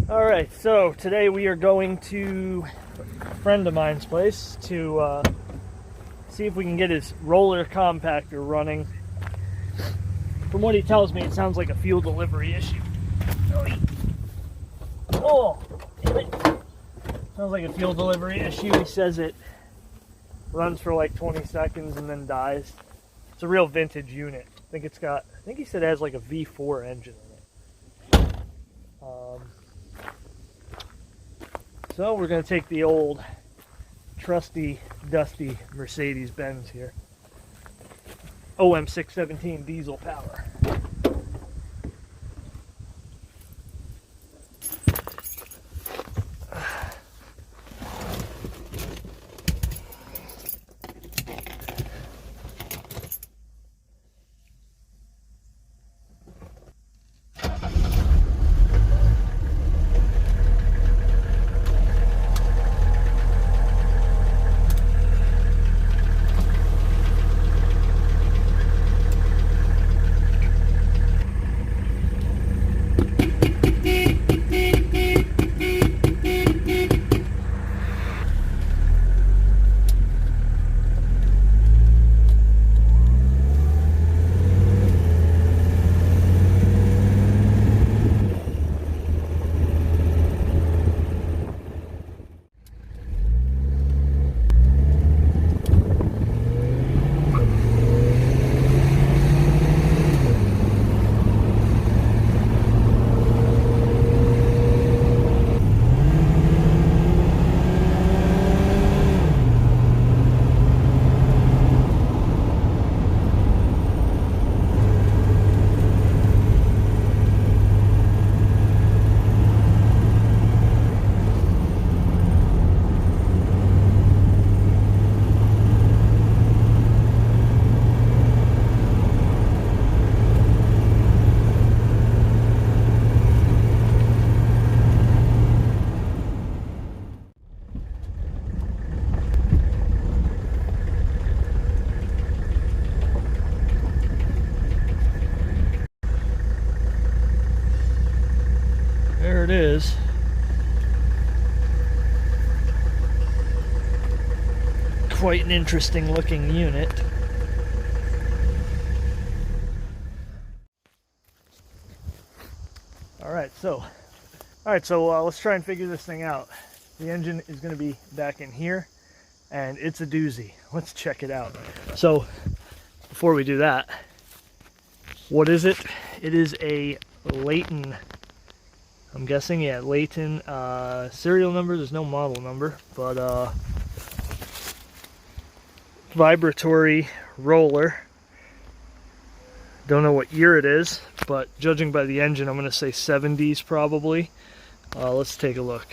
Alright, so today we are going to a friend of mine's place to see if we can get his roller compactor running. From what he tells me, it sounds like a fuel delivery issue. Oh, damn it. Sounds like a fuel delivery issue. He says it runs for like 20 seconds and then dies. It's a real vintage unit. I think he said it has like a V-4 engine in it. So we're going to take the old, trusty, dusty Mercedes-Benz here. OM617 diesel power. There it is. Quite an interesting looking unit. Alright, so let's try and figure this thing out. The engine is going to be back in here, and it's a doozy. Let's check it out. So, before we do that, what is it? It is a Layton. I'm guessing, yeah, Layton. Serial number, there's no model number, but vibratory roller. Don't know what year it is, but judging by the engine, I'm going to say 70s probably. Let's take a look.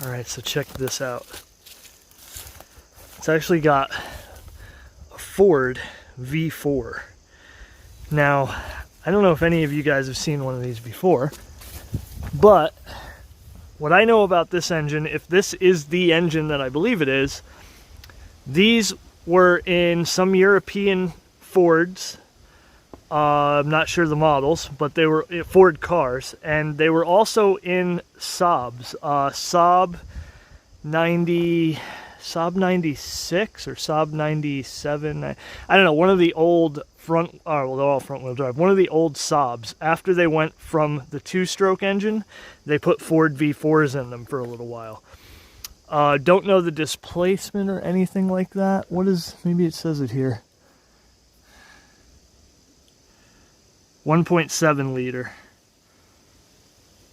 Alright, so check this out. It's actually got a Ford V-4. Now, I don't know if any of you guys have seen one of these before, but what I know about this engine, if this is the engine that I believe it is, these were in some European Fords. I'm not sure the models, but they were Ford cars, and they were also in Saabs. Saab 96 or Saab 97. I don't know, one of the old front, well, they're all front wheel drive. One of the old Saabs, after they went from the two-stroke engine, they put Ford V4s in them for a little while. Don't know the displacement or anything like that. What is, maybe it says it here. 1.7 liter.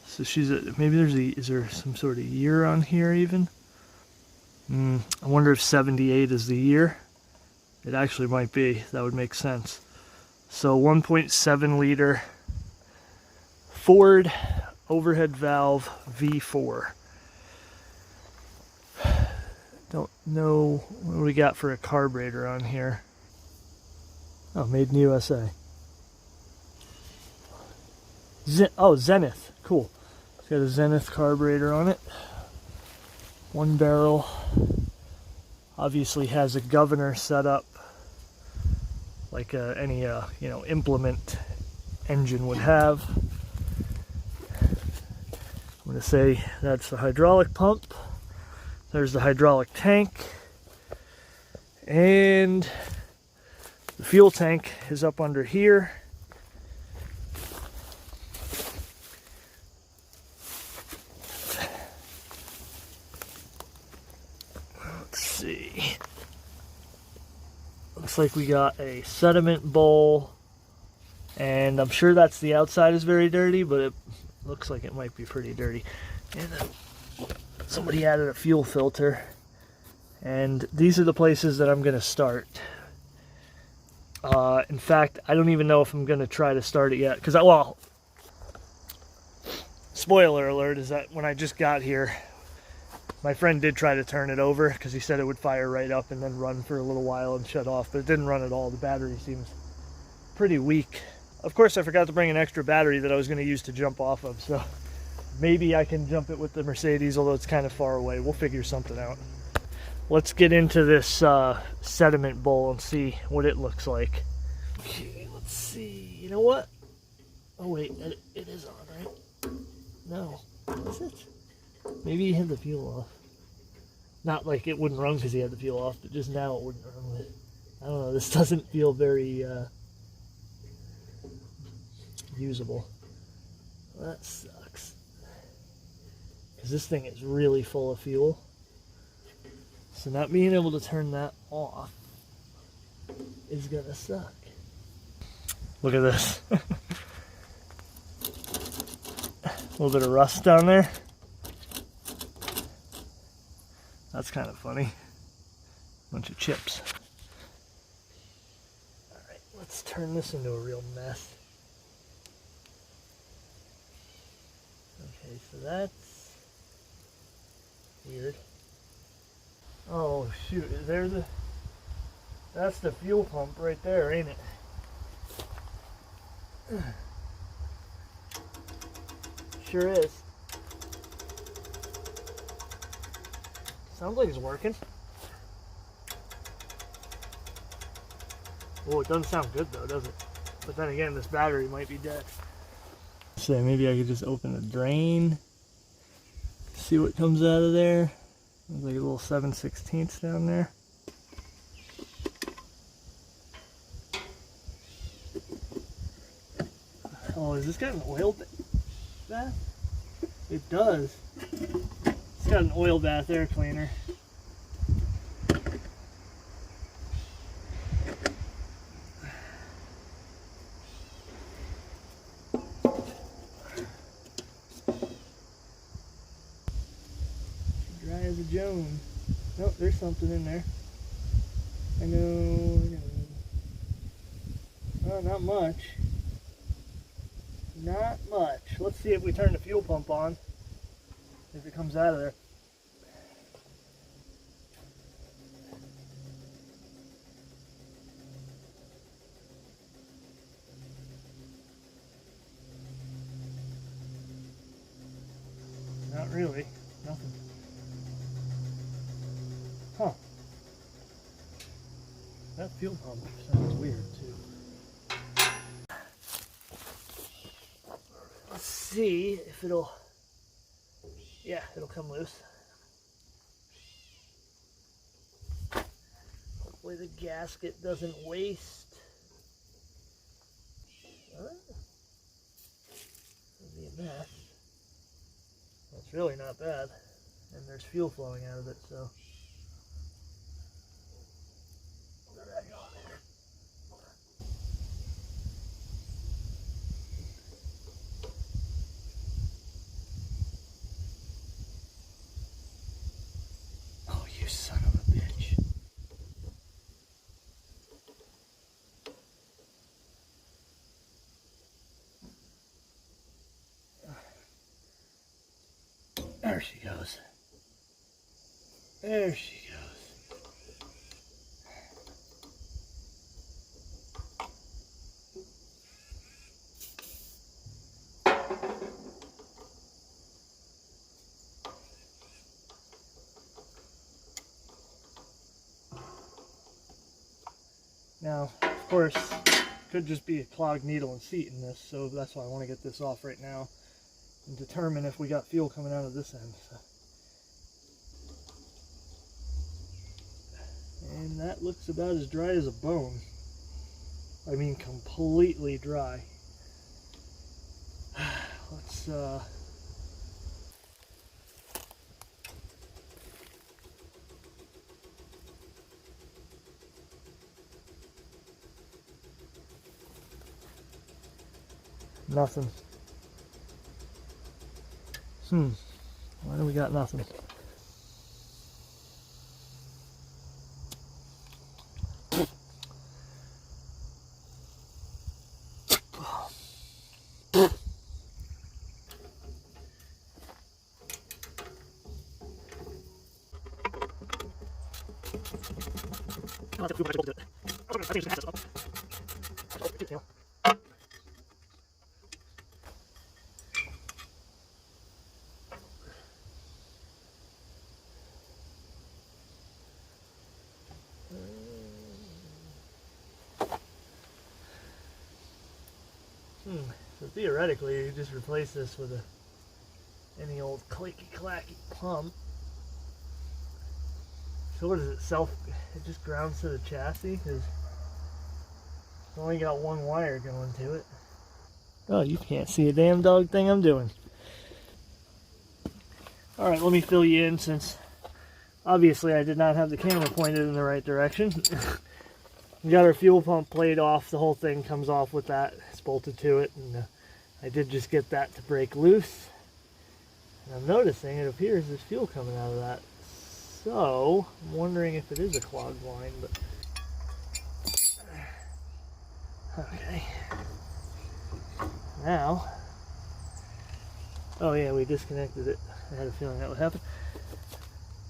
So she's maybe is there some sort of year on here even? I wonder if 78 is the year. It actually might be. That would make sense. So 1.7 liter Ford overhead valve V4. Don't know what we got for a carburetor on here. Oh, made in USA. Zenith. Cool. It's got a Zenith carburetor on it. One barrel. Obviously has a governor set up like any you know, implement engine would have. I'm going to say that's the hydraulic pump. There's the hydraulic tank. And the fuel tank is up under here. Let's see. Looks like we got a sediment bowl. And I'm sure that's the outside is very dirty, but it looks like it might be pretty dirty. And somebody added a fuel filter. And these are the places that I'm going to start. In fact, I don't even know if I'm going to try to start it yet. Because, well, spoiler alert is that when I just got here, my friend did try to turn it over because he said it would fire right up and then run for a little while and shut off. But it didn't run at all. The battery seems pretty weak. Of course, I forgot to bring an extra battery that I was going to use to jump off of. So maybe I can jump it with the Mercedes, although it's kind of far away. We'll figure something out. Let's get into this sediment bowl and see what it looks like. Okay, let's see. You know what? Oh wait, it is on, right? No, is it? Maybe he had the fuel off. Not like it wouldn't run because he had the fuel off, but just now it wouldn't run with it. I don't know, this doesn't feel very usable. Well, that sucks. Because this thing is really full of fuel. So not being able to turn that off is gonna suck. Look at this. A little bit of rust down there. That's kind of funny. Bunch of chips. Alright, let's turn this into a real mess. Okay, so that's weird. Oh shoot, that's the fuel pump right there, ain't it? Sure is. Sounds like it's working. Oh, it doesn't sound good though, does it? But then again, this battery might be dead. So maybe I could just open the drain, see what comes out of there. There's like a little 7/16 down there. Oh, has this got an oil bath? It does. It's got an oil bath air cleaner. Dry as a Joan. Nope, there's something in there. I know. Oh, not much. Not much. Let's see if we turn the fuel pump on. If it comes out of there. Not really. Nothing. Huh. That fuel pump sounds weird too. Let's see if it'll, yeah, it'll come loose. Hopefully the gasket doesn't waste. That'd be a mess. It's really not bad. And there's fuel flowing out of it, so. Oh, you son of a bitch. There she goes. There she goes. Now, of course, could just be a clogged needle and seat in this, so that's why I want to get this off right now and determine if we got fuel coming out of this end. So. And that looks about as dry as a bone. I mean, completely dry. Let's nothing. Why do we got nothing? So theoretically, you just replace this with any old clicky clacky pump. So what is it? It just grounds to the chassis because it's only got one wire going to it. Oh, you can't see a damn dog thing I'm doing. All right, let me fill you in since obviously I did not have the camera pointed in the right direction. We got our fuel pump plate off. The whole thing comes off with that. It's bolted to it, and I did just get that to break loose. And I'm noticing it appears there's fuel coming out of that. So I'm wondering if it is a clogged line, but okay. Now, oh yeah, we disconnected it. I had a feeling that would happen.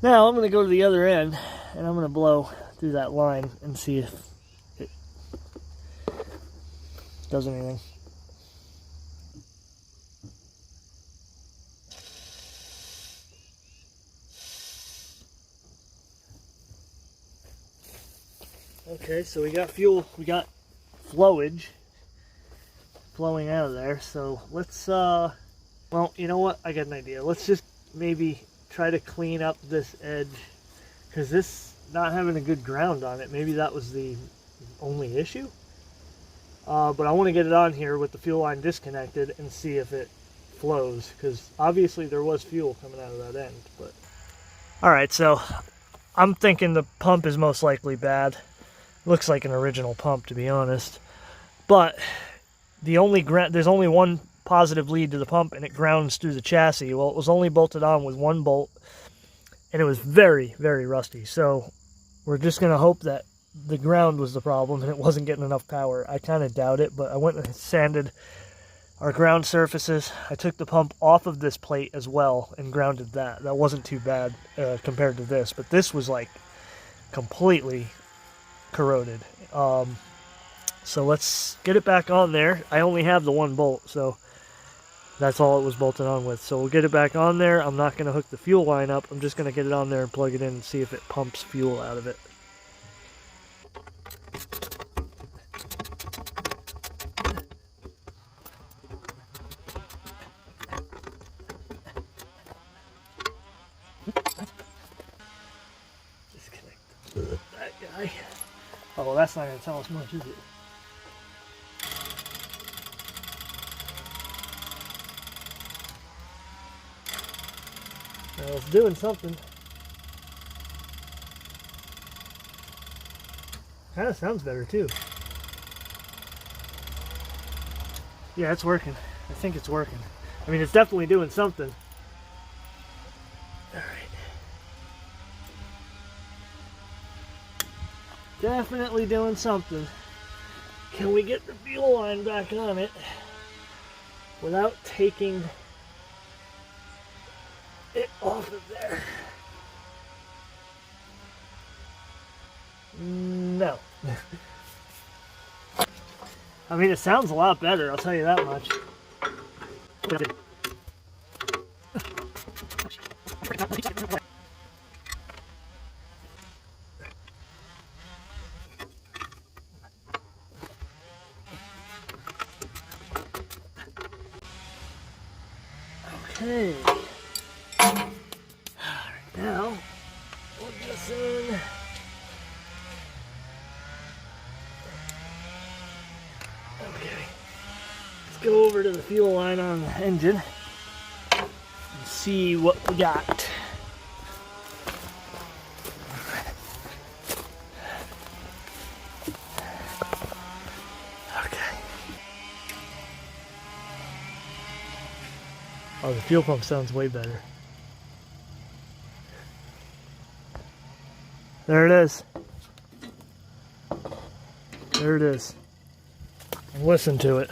Now I'm going to go to the other end and I'm going to blow through that line and see if it does anything. Okay, so we got fuel, we got flowage flowing out of there, so let's, well, you know what, I got an idea. Let's just maybe try to clean up this edge, because this not having a good ground on it, maybe that was the only issue. But I want to get it on here with the fuel line disconnected and see if it flows, because obviously there was fuel coming out of that end. But alright, so I'm thinking the pump is most likely bad. Looks like an original pump, to be honest. But the only there's only one positive lead to the pump, and it grounds through the chassis. Well, it was only bolted on with one bolt, and it was very, very rusty. So we're just going to hope that the ground was the problem and it wasn't getting enough power. I kind of doubt it, but I went and sanded our ground surfaces. I took the pump off of this plate as well and grounded that. That wasn't too bad compared to this, but this was like completely corroded. So let's get it back on there. I only have the one bolt, so that's all it was bolted on with. So we'll get it back on there. I'm not going to hook the fuel line up. I'm just going to get it on there and plug it in and see if it pumps fuel out of it. Disconnect that guy. Oh, well, that's not going to tell us much, is it? Well, it's doing something. Kind of sounds better, too. Yeah, it's working. I think it's working. I mean, it's definitely doing something. Alright. Definitely doing something. Can we get the fuel line back on it without taking it off of there? No. I mean, it sounds a lot better, I'll tell you that much. Okay. Alright, now, plug this in. Okay. Let's go over to the fuel line on the engine and see what we got. Oh, the fuel pump sounds way better. There it is. There it is. And listen to it.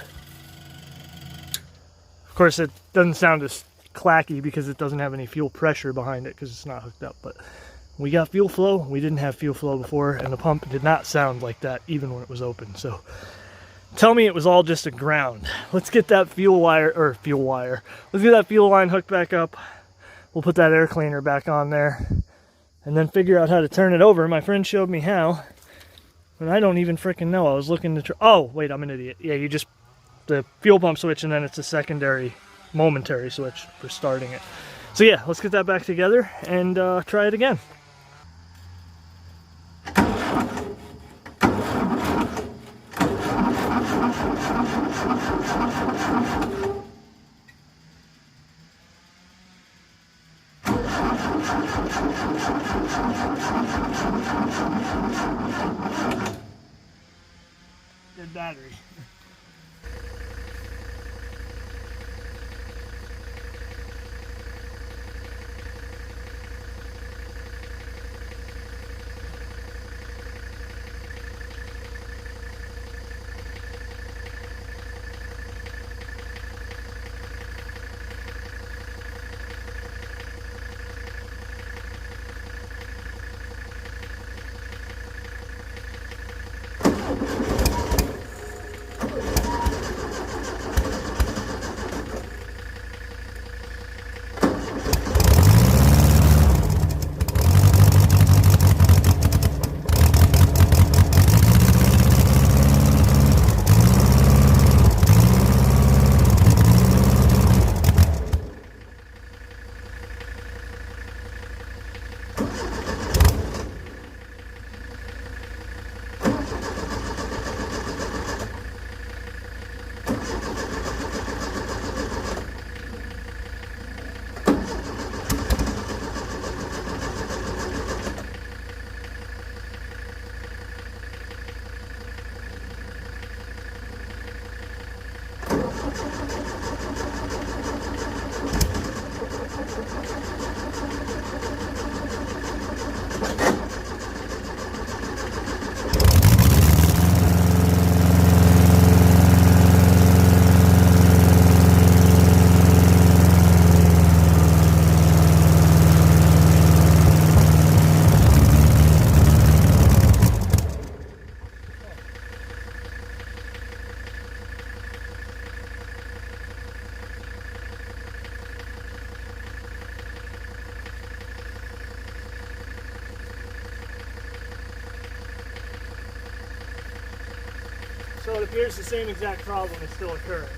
Of course, it doesn't sound as clacky because it doesn't have any fuel pressure behind it because it's not hooked up. But we got fuel flow. We didn't have fuel flow before, and the pump did not sound like that even when it was open. So tell me it was all just a ground. Let's get that let's get that fuel line hooked back up. We'll put that air cleaner back on there and then figure out how to turn it over. My friend showed me how, but I don't even freaking know. I was looking to oh, wait, I'm an idiot. Yeah, you just, the fuel pump switch, and then it's a secondary momentary switch for starting it. So yeah, let's get that back together and try it again. Good battery. So it appears the same exact problem is still occurring.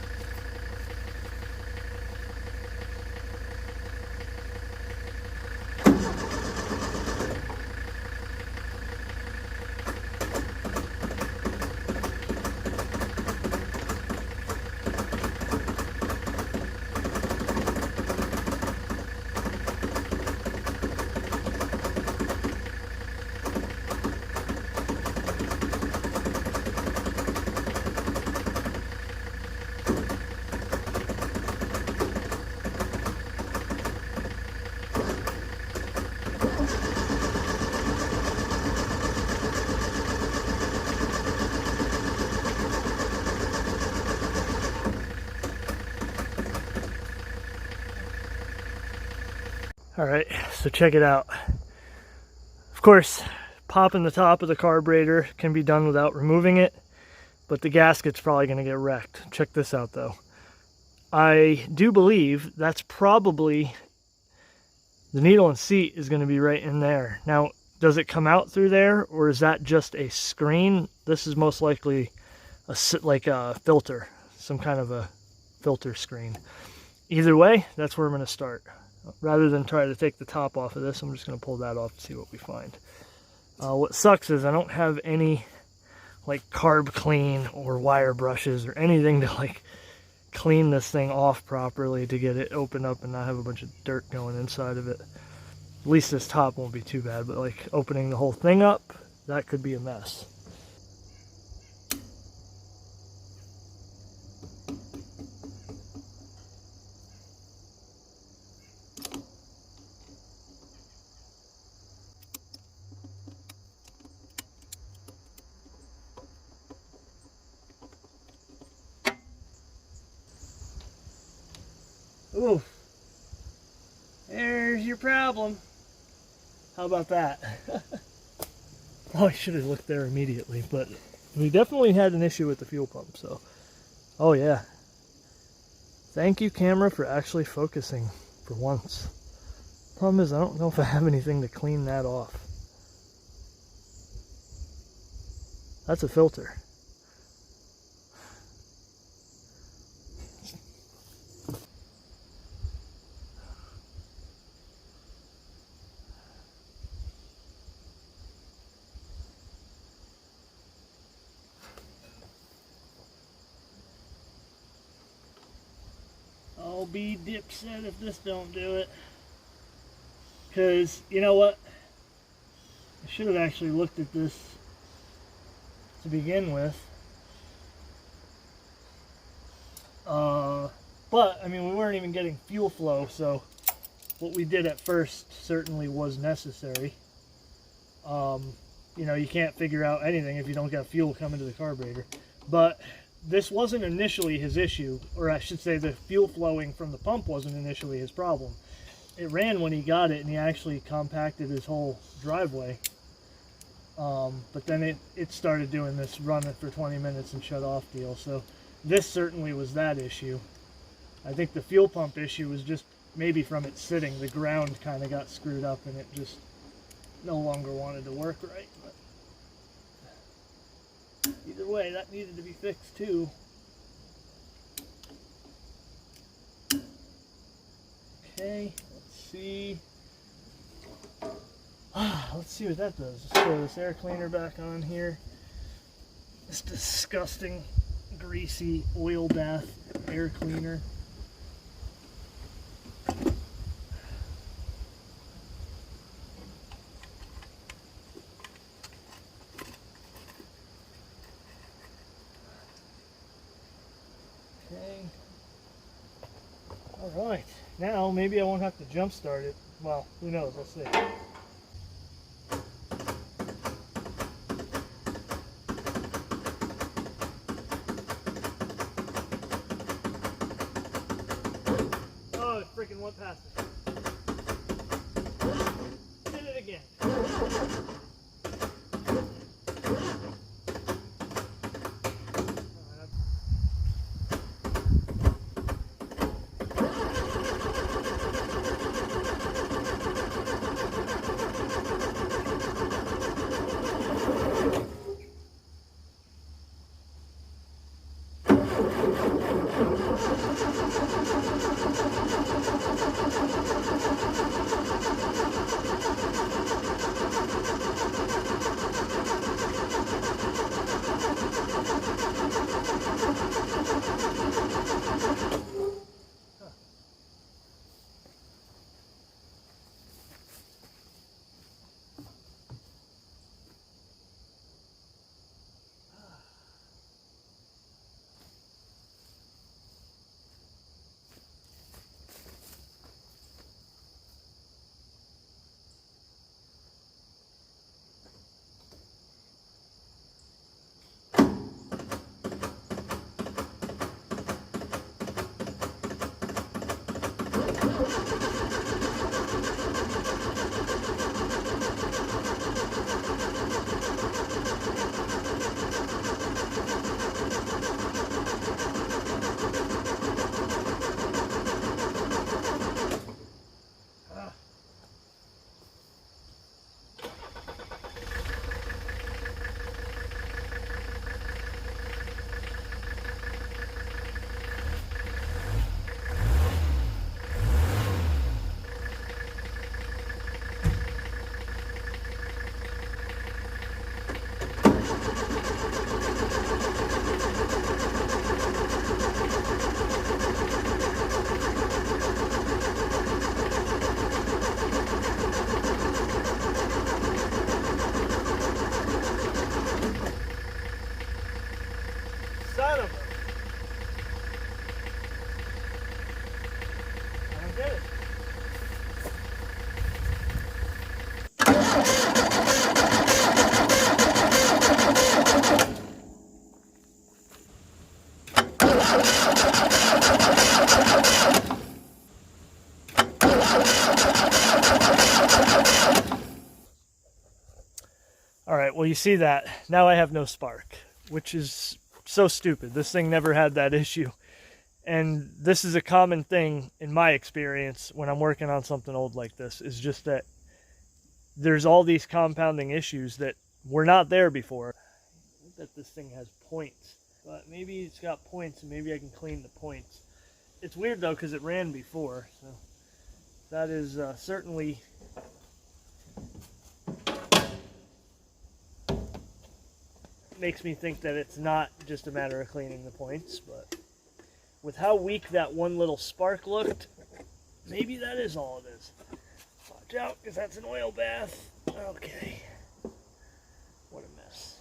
Alright, so check it out. Of course, popping the top of the carburetor can be done without removing it, but the gasket's probably going to get wrecked. Check this out though. I do believe that's probably, the needle and seat is going to be right in there. Now, does it come out through there, or is that just a screen? This is most likely like a filter, some kind of a filter screen. either way, that's where I'm going to start. Rather than try to take the top off of this, I'm just going to pull that off to see what we find. What sucks is I don't have any like carb clean or wire brushes or anything to like clean this thing off properly to get it open up and not have a bunch of dirt going inside of it. At least this top won't be too bad, but like opening the whole thing up, that could be a mess. Ooh, there's your problem. How about that? Oh, I should have looked there immediately, but we definitely had an issue with the fuel pump, so. Oh yeah. Thank you, camera, for actually focusing for once. Problem is, I don't know if I have anything to clean that off. That's a filter. I'll be dipset if this don't do it. Because, you know what? I should have actually looked at this to begin with. But, I mean, we weren't even getting fuel flow, so what we did at first certainly was necessary. You know, you can't figure out anything if you don't got fuel coming to the carburetor. But this wasn't initially his issue, or I should say the fuel flowing from the pump wasn't initially his problem. It ran when he got it, and he actually compacted his whole driveway. But then it started doing this run it for 20 minutes and shut off deal. So this certainly was that issue. I think the fuel pump issue was just maybe from it sitting. The ground kind of got screwed up and it just no longer wanted to work right. But either way, that needed to be fixed too. Okay, let's see. Let's see what that does. Let's throw this air cleaner back on here. This disgusting, greasy oil bath air cleaner. Okay. All right. Now maybe I won't have to jump start it. Well, who knows? We'll see. Oh, it freaking went past it. Did it again. you see that? Now I have no spark, which is so stupid. This thing never had that issue. And this is a common thing in my experience when I'm working on something old like this, is just that there's all these compounding issues that were not there before. I think that this thing has points, but maybe it's got points and maybe I can clean the points. It's weird though because it ran before, so that is certainly makes me think that it's not just a matter of cleaning the points, but with how weak that one little spark looked, maybe that is all it is. Watch out, because that's an oil bath. Okay. What a mess.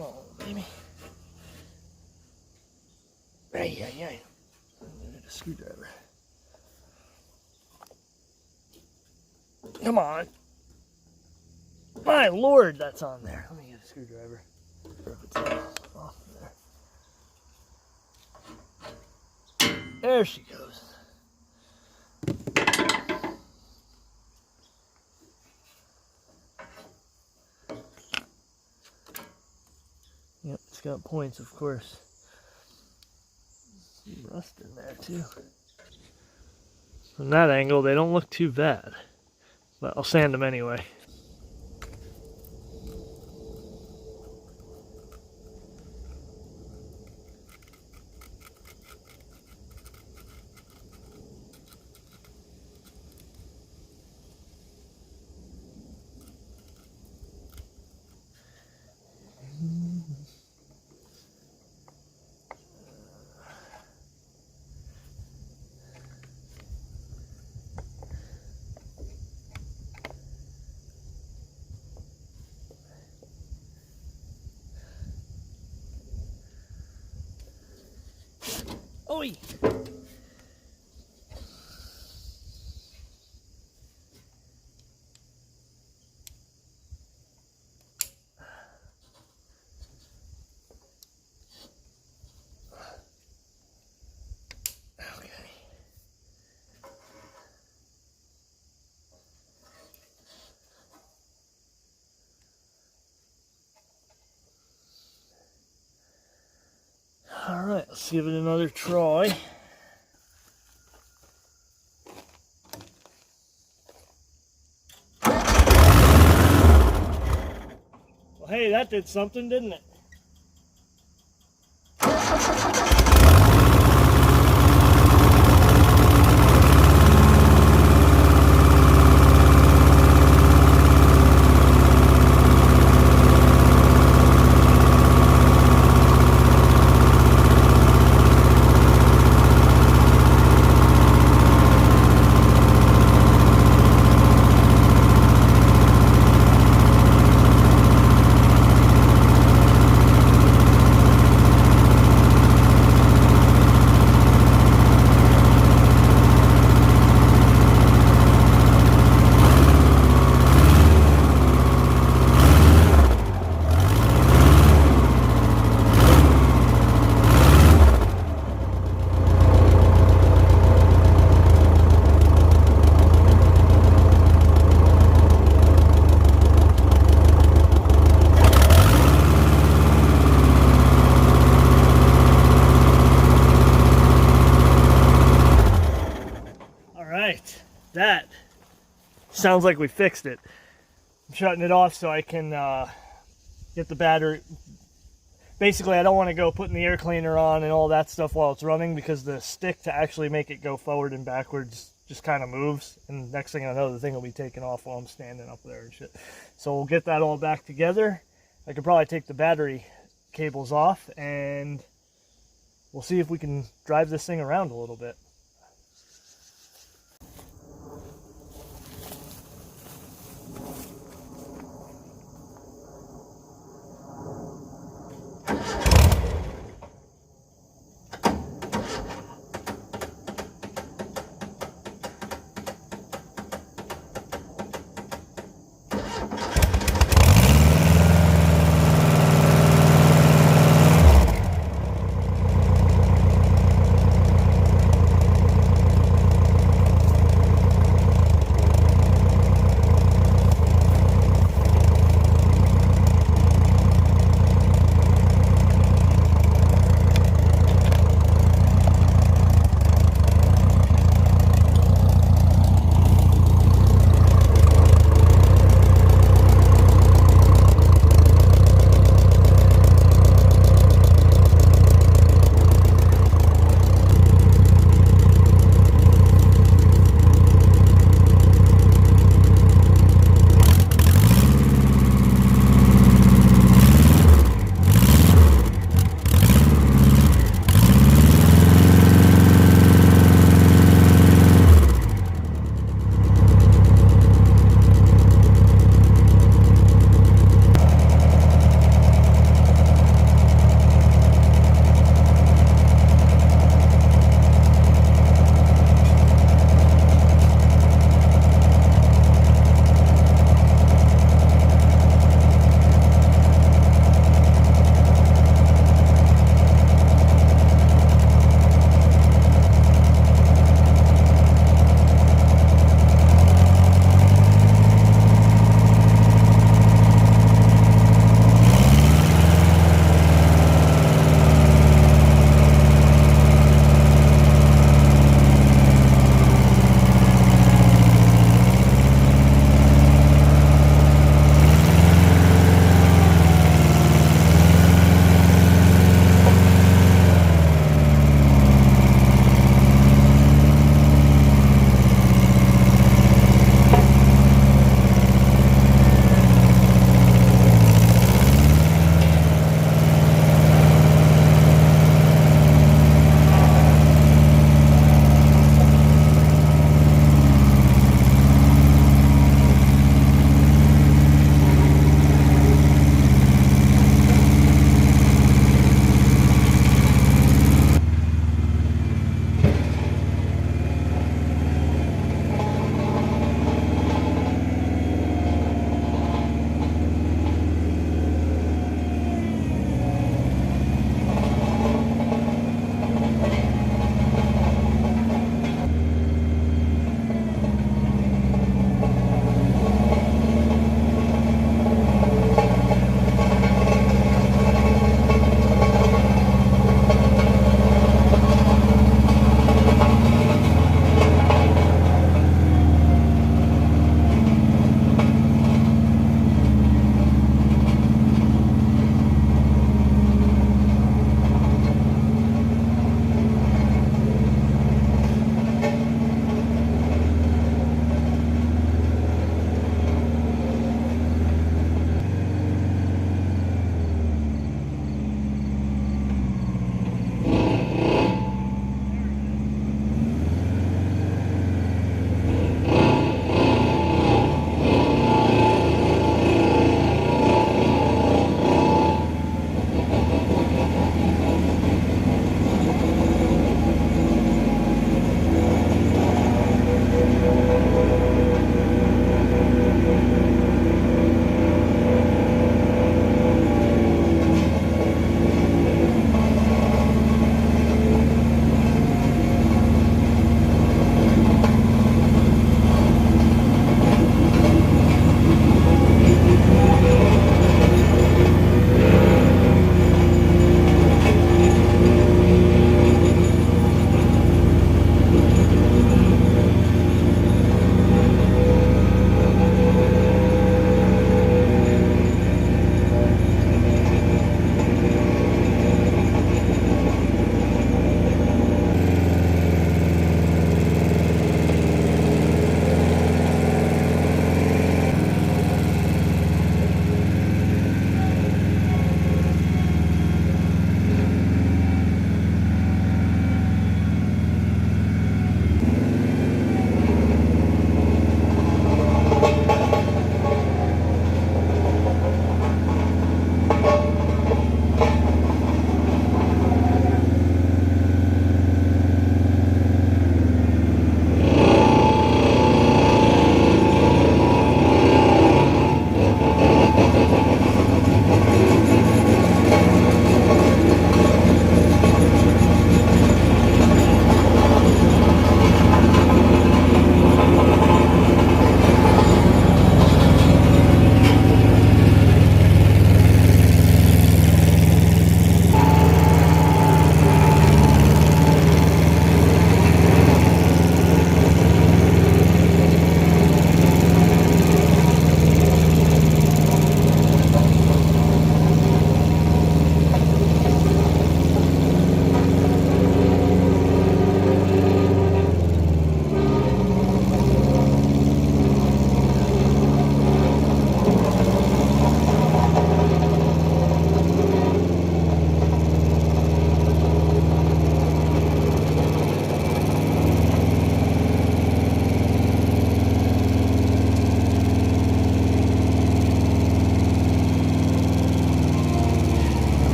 Oh, baby. Ay, ay, ay. I need a screwdriver. Come on. My lord, that's on there. Let me get a screwdriver. If it's off there. There she goes. Yep, it's got points, of course. Some rust in there, too. From that angle, they don't look too bad. But I'll sand them anyway. Oi! Alright, let's give it another try. Well, hey, that did something, didn't it? That sounds like we fixed it. I'm shutting it off so I can get the battery. Basically, I don't want to go putting the air cleaner on and all that stuff while it's running, because the stick to actually make it go forward and backwards just kind of moves, and next thing I know, the thing will be taken off while I'm standing up there and shit. So we'll get that all back together. I could probably take the battery cables off, and we'll see if we can drive this thing around a little bit.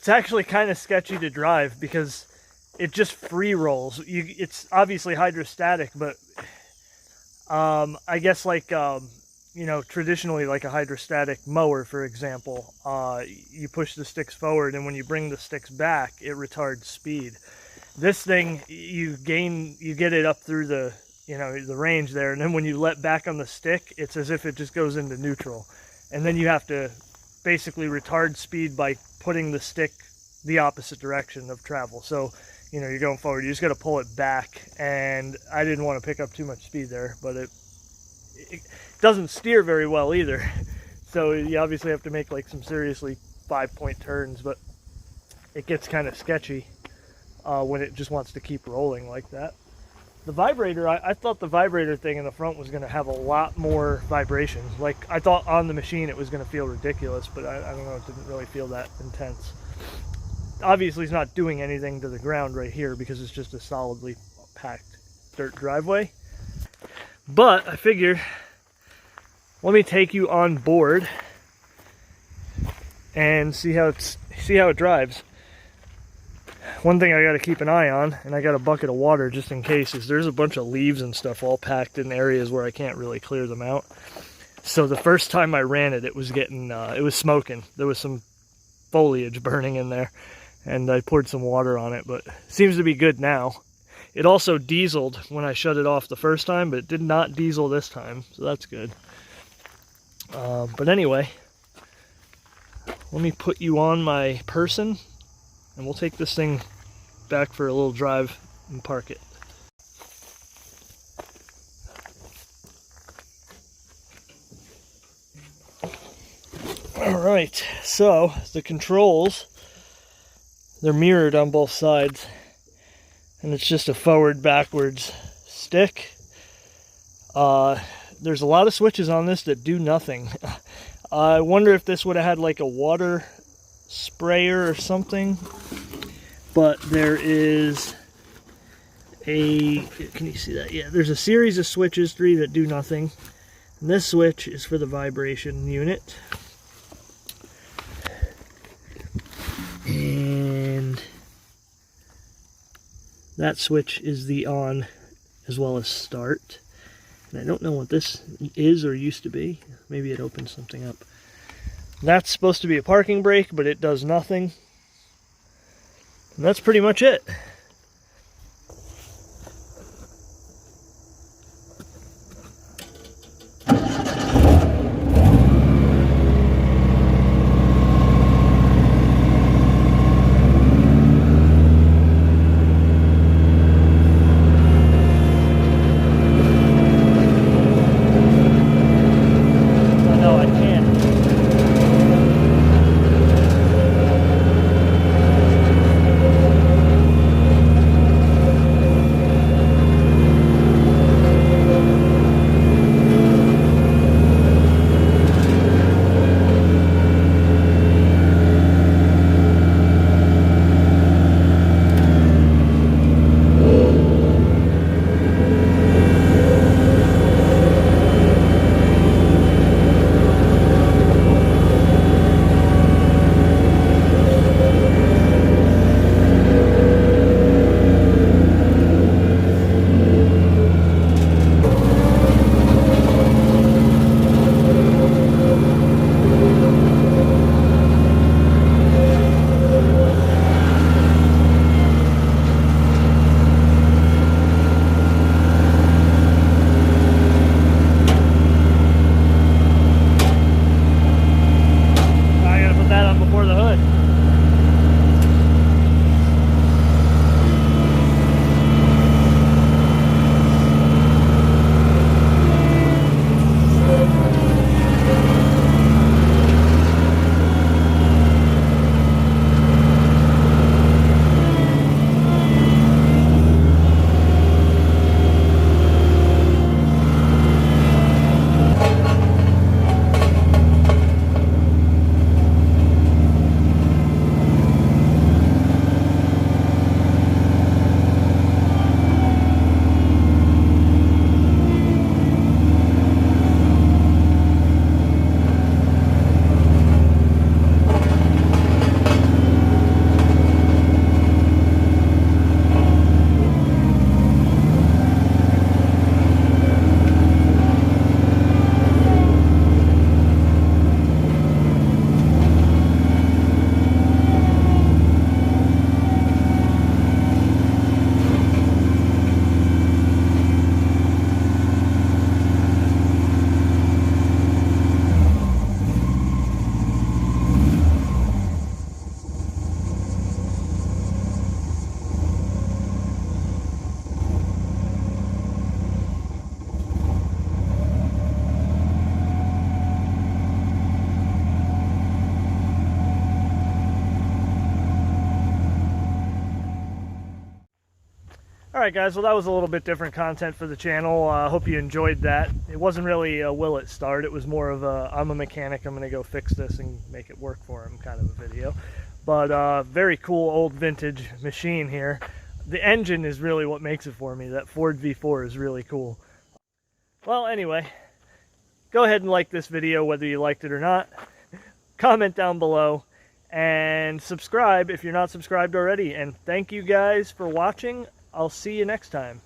It's actually kind of sketchy to drive because it just free rolls. It's obviously hydrostatic, but I guess like you know, traditionally like a hydrostatic mower, for example, you push the sticks forward, and when you bring the sticks back, it retards speed. This thing, you get it up through the, you know, the range there, and then when you let back on the stick, it's as if it just goes into neutral, and then you have to basically retard speed by putting the stick the opposite direction of travel. So, you know, you're going forward, you just got to pull it back, and I didn't want to pick up too much speed there, but it doesn't steer very well either. So you obviously have to make like some seriously 5-point turns, but it gets kind of sketchy when it just wants to keep rolling like that. The vibrator, I thought the vibrator thing in the front was going to have a lot more vibrations. Like, I thought on the machine it was going to feel ridiculous, but I don't know, it didn't really feel that intense. Obviously it's not doing anything to the ground right here because it's just a solidly packed dirt driveway. But I figure, let me take you on board and see how it drives. One thing I got to keep an eye on, and I got a bucket of water just in case, is there's a bunch of leaves and stuff all packed in areas where I can't really clear them out. So the first time I ran it, it was getting, it was smoking. There was some foliage burning in there, and I poured some water on it, but it seems to be good now. It also dieseled when I shut it off the first time, but it did not diesel this time, so that's good. But anyway, let me put you on my person, and we'll take this thing back for a little drive and park it. Alright, so the controls, they're mirrored on both sides, and it's just a forward-backwards stick. There's a lot of switches on this that do nothing. I wonder if this would have had like a water sprayer or something, but there is a, can you see that? Yeah, there's a series of switches, 3 that do nothing, and this switch is for the vibration unit, and that switch is the on as well as start. And I don't know what this is or used to be. Maybe it opens something up. That's supposed to be a parking brake, but it does nothing. And that's pretty much it. Alright guys, well that was a little bit different content for the channel. I hope you enjoyed that. It wasn't really a will it start, it was more of a I'm a mechanic, I'm going to go fix this and make it work for him kind of a video. But very cool old vintage machine here. The engine is really what makes it for me. That Ford V4 is really cool. Well anyway, go ahead and like this video whether you liked it or not. Comment down below and subscribe if you're not subscribed already. And thank you guys for watching. I'll see you next time.